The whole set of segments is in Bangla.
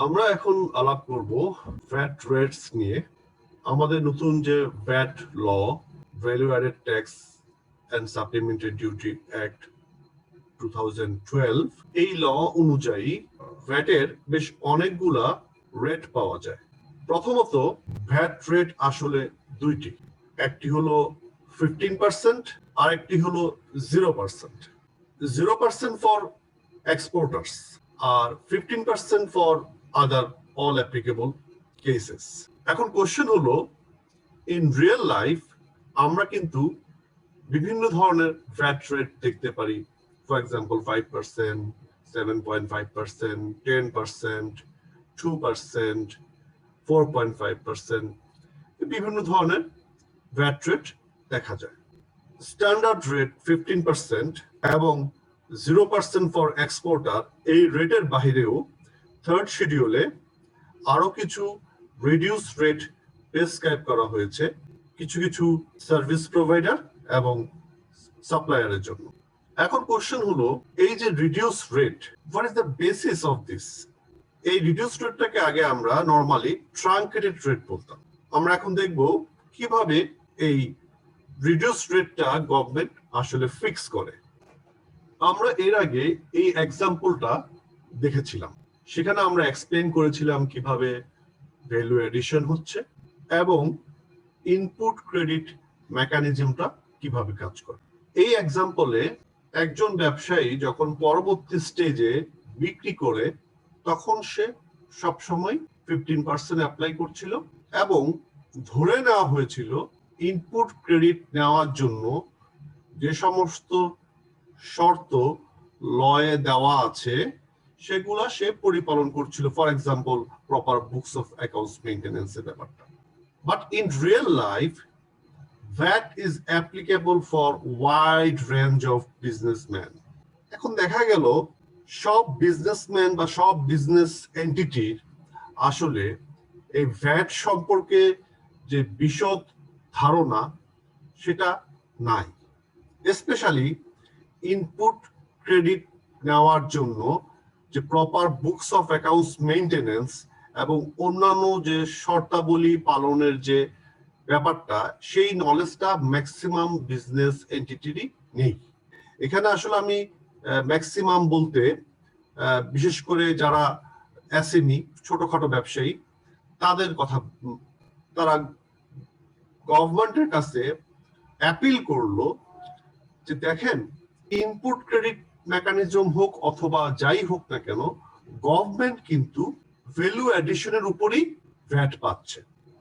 আমরা এখন আলাপ করব ভ্যাট রেটস নিয়ে। আমাদের নতুন যে VAT law, value added tax and supplementary duty act 2012, এই ল অনুযায়ী ভ্যাটের বেশ অনেকগুলা রেট পাওয়া যায়। প্রথমত, ভ্যাট রেট আসলে দুইটি, একটি হলো 15%, আর একটি হলো 0%। 0% ফর এক্সপোর্টার্স আর 15% for other all applicable cases. এখন কোশ্চেন হলো, ইন রিয়েল লাইফ আমরা কিন্তু বিভিন্ন ধরনের ভ্যাট রেট দেখতে পারি। ফর এক্সাম্পল 5%, 7.5%, 10%, 2%, 4.5%, বিভিন্ন ধরনের ভ্যাট রেট দেখা যায়। স্ট্যান্ডার্ড রেট 15% এবং 0% ফর এক্সপোর্টার, এই রেটের বাহিরেও থার্ড শিডিউলে আরো কিছু রিডিউস রেট প্রেসক্রাইব করা হয়েছে কিছু কিছু সার্ভিস প্রোভাইডার এবং সাপ্লায়ারের জন্য। এখন কোশ্চেন হলো, এই যে reduce rate, what is the basis of this? এই রিডিউস রেটটাকে আগে আমরা নর্মালি ট্রাঙ্কেটেড রেট বলতাম। আমরা এখন দেখব কিভাবে এই রিডিউস রেটটা গভর্নমেন্ট আসলে ফিক্স করে। আমরা এর আগে এই এক্সাম্পলটা দেখেছিলাম, সেখানে আমরা এক্সপ্লেইন করেছিলাম কিভাবে ভ্যালু এডিশন হচ্ছে এবং ইনপুট ক্রেডিট মেকানিজমটা কিভাবে কাজ করে। এই এক্সাম্পলে একজন ব্যবসায়ী যখন পরবর্তী স্টেজে বিক্রি করে, তখন সে সবসময় 15% অ্যাপ্লাই করছিল এবং ধরে নেওয়া হয়েছিল ইনপুট ক্রেডিট নেওয়ার জন্য যে সমস্ত শর্ত লয়ে দেওয়া আছে সেগুলা সে পরিপালন করছিল। For example, proper books of accounts মেইনটেনেন্সের ব্যাপারটা। But in real life VAT is applicable for wide range of businessmen. এখন দেখা গেল সব বিজনেসম্যান বা সব বিজনেস এন্টিটির আসলে এই ভ্যাট সম্পর্কে যে বিশদ ধারণা সেটা নাই। স্পেশালি ইনপুট ক্রেডিট নেওয়ার জন্য যে proper books of accounts maintenance এবং অন্যান্য যে শর্তাবলী পালনের যে ব্যাপারটা, সেই নলেজটা ম্যাক্সিমাম বিজনেস এন্টিটিরই নেই। এখানে আসলে আমি ম্যাক্সিমাম বলতে বিশেষ করে যারা এসএমই ছোটখাটো ব্যবসায়ী তাদের কথা। তারা গভর্নমেন্টের কাছে অ্যাপিল করলো যে দেখেন, ইনপুট ক্রেডিট মেকানিজম হোক অথবা যাই হোক না কেন, গভর্নমেন্ট কিন্তু ভ্যালু এডিশনের উপরেই ভ্যাট পাচ্ছে।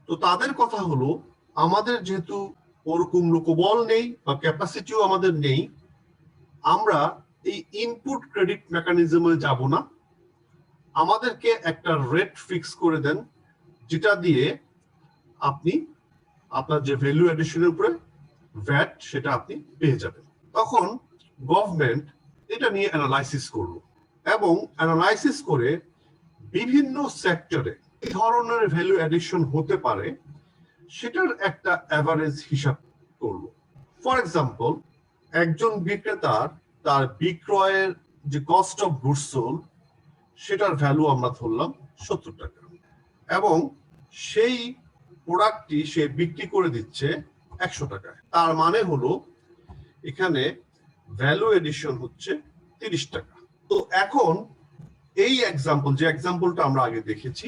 তো তাদের কথা হলো, আমাদের যেহেতু ওরকম লোকবল নেই বা ক্যাপাসিটিও আমাদের নেই, আমরা এই ইনপুট ক্রেডিট মেকানিজমে যাব না, আমাদেরকে একটা রেট ফিক্স করে দেন যেটা দিয়ে আপনি আপনার যে ভ্যালু এডিশনের উপরে ভ্যাট সেটা আপনি পেয়ে যাবেন। তখন গভর্নমেন্ট এটা নিয়ে অ্যানালাইসিস করলো এবং অ্যানালাইসিস করে বিভিন্ন সেক্টরে এই ধরনের ভ্যালু এডিশন হতে পারে সেটার একটা অ্যাভারেজ হিসাব করলো। ফর এক্সাম্পল, একজন বিক্রেতার তার বিক্রয়ের যে কস্ট অফ গুডস সোল্ড সেটার ভ্যালু আমরা ধরলাম 70 টাকা এবং সেই প্রোডাক্টটি সে বিক্রি করে দিচ্ছে 100 টাকায়। তার মানে হলো এখানে ভ্যালু এডিশন হচ্ছে 30 টাকা। তো এখন এই এক্সাম্পল, যে এক্সাম্পলটা আমরা আগে দেখেছি,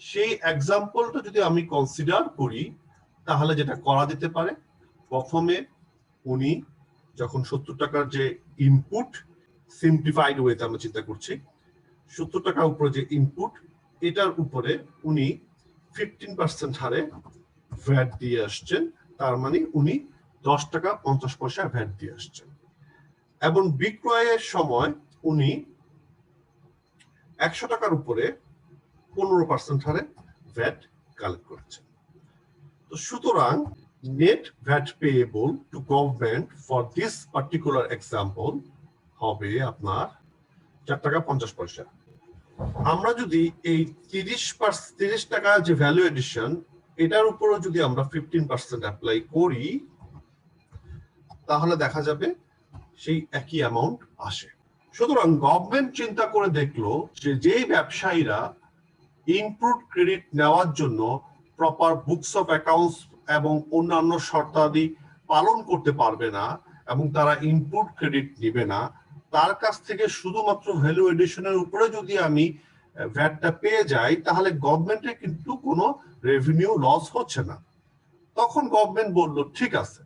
সেই এক্সাম্পলটা যদি আমি কনসিডার করি, তাহলে যেটা করা যেতে পারে, প্রথমে উনি যখন 70 টাকার যে ইনপুট, সিম্পলিফাইড ওয়েতে আমরা চিন্তা করছি, 70 টাকার উপরে যে ইনপুট, এটার উপরে উনি 15% হারে ভ্যাট দিয়ে আসছেন। তার মানে উনি 10 টাকা 50 পয়সা ভ্যাট দিয়ে আসছেন এবং বিক্রয়ের সময় উনি 100 টাকার উপরে 15% হারে ভ্যাট কালেক্ট করেছেন। তো সুতরাং net VAT payable two government for this particular example হবে আপনার 4 টাকা 50 পয়সা। আমরা যদি এই 30 টাকা যে ভ্যালু এডিশন, এটার উপরও যদি আমরা 15% অ্যাপ্লাই করি, তাহলে দেখা যাবে সেই একই অ্যামাউন্ট আসে। সুতরাং গভর্নমেন্ট চিন্তা করে দেখলো যে যেই ব্যবসায়ীরা ইনপুট ক্রেডিট নেওয়ার জন্য প্রপার বুকস অফ অ্যাকাউন্টস এবং অন্যান্য শর্তাদি পালন করতে পারবে না এবং তারা ইনপুট ক্রেডিট নেবে না, তার কাছ থেকে শুধুমাত্র ভ্যালু এডিশনের উপরে যদি আমি ভ্যাটটা পেয়ে যাই, তাহলে গভর্নমেন্টের কিন্তু কোনো রেভিনিউ লস হচ্ছে না। তখন গভর্নমেন্ট বলল, ঠিক আছে,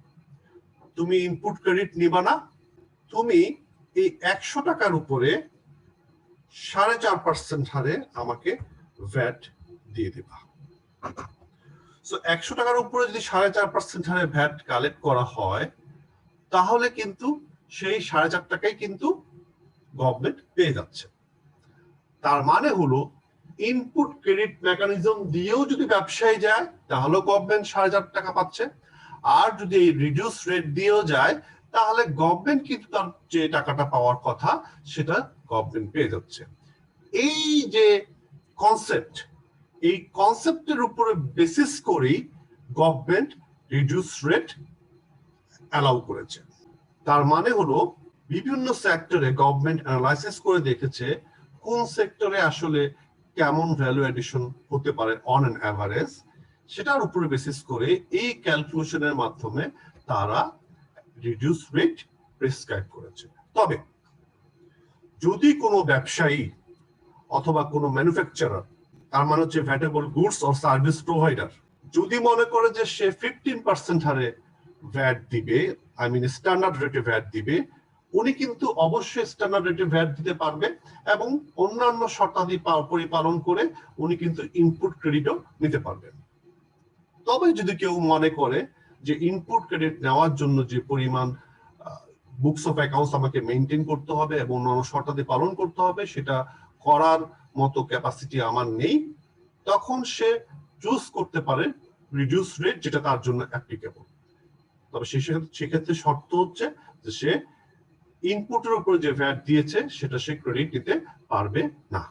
তুমি ইনপুট ক্রেডিট নিবা না, তুমি এই 100 টাকার উপরে 4.5% হারে আমাকে ভ্যাট দিয়ে দিবা। সো 100 টাকার উপরে যদি 4.5% হারে ভ্যাট কালেক্ট করা হয়, তাহলে কিন্তু সেই 4.5 টাকাই কিন্তু গভর্নমেন্ট পেয়ে যাচ্ছে। তার মানে হলো ইনপুট ক্রেডিট মেকানিজম দিয়েও যদি ব্যবসায়ী যায়, তাহলেও গভর্নমেন্ট 4.5 টাকা পাচ্ছে, আর যদি এই রিডিউস রেট দিয়েও যায়, তাহলে গভর্নমেন্ট কিন্তু তার যে টাকাটা পাওয়ার কথা সেটা গভর্নমেন্ট পেয়ে যাচ্ছে। এই যে কনসেপ্ট, এই কনসেপ্টের উপরে বেসিস করেই গভর্নমেন্ট রিডিউস রেট অ্যালাউ করেছে। তার মানে হলো বিভিন্ন সেক্টরে গভর্নমেন্ট অ্যানালাইসিস করে দেখেছে কোন সেক্টরে আসলে কেমন ভ্যালু এডিশন হতে পারে অন অ্যান অ্যাভারেজ, সেটার উপরে বেসিস করে এই ক্যালকুলেশনের মাধ্যমে তারা রিডিউস রেট প্রেসক্রাইব করেছে। তবে যদি কোনো ব্যবসায়ী অথবা কোনো ম্যানুফ্যাকচারার, তার মানে হচ্ছে ভ্যাটেবল গুডস অর সার্ভিস প্রোভাইডার, যদি মনে করে যে সে 15% হারে ভ্যাট দিবে, আই মিন স্ট্যান্ডার্ড রেটে ভ্যাট দিবে, উনি কিন্তু অবশ্যই স্ট্যান্ডার্ড রেটে ভ্যাট দিতে পারবে এবং অন্যান্য শর্তাদি পরিপালন করে উনি কিন্তু ইনপুট ক্রেডিটও নিতে পারবেন। তবে যদি কেউ মনে করে যে ইনপুট ক্রেডিট নেওয়ার জন্য যে পরিমাণ বুকস অফ অ্যাকাউন্টস আমাকে মেনটেন করতে হবে এবং অন্যান্য শর্তাদি পালন করতে হবে, সেটা করার মতো ক্যাপাসিটি আমার নেই, তখন সে চুজ করতে পারে রিডিউস রেট, যেটা তার জন্য অ্যাপ্লিকেবল। তবে সেক্ষেত্রে শর্ত হচ্ছে যে সে ইনপুটের উপর যে ভ্যাট দিয়েছে সেটা সে ক্রেডিট নিতে পারবে না।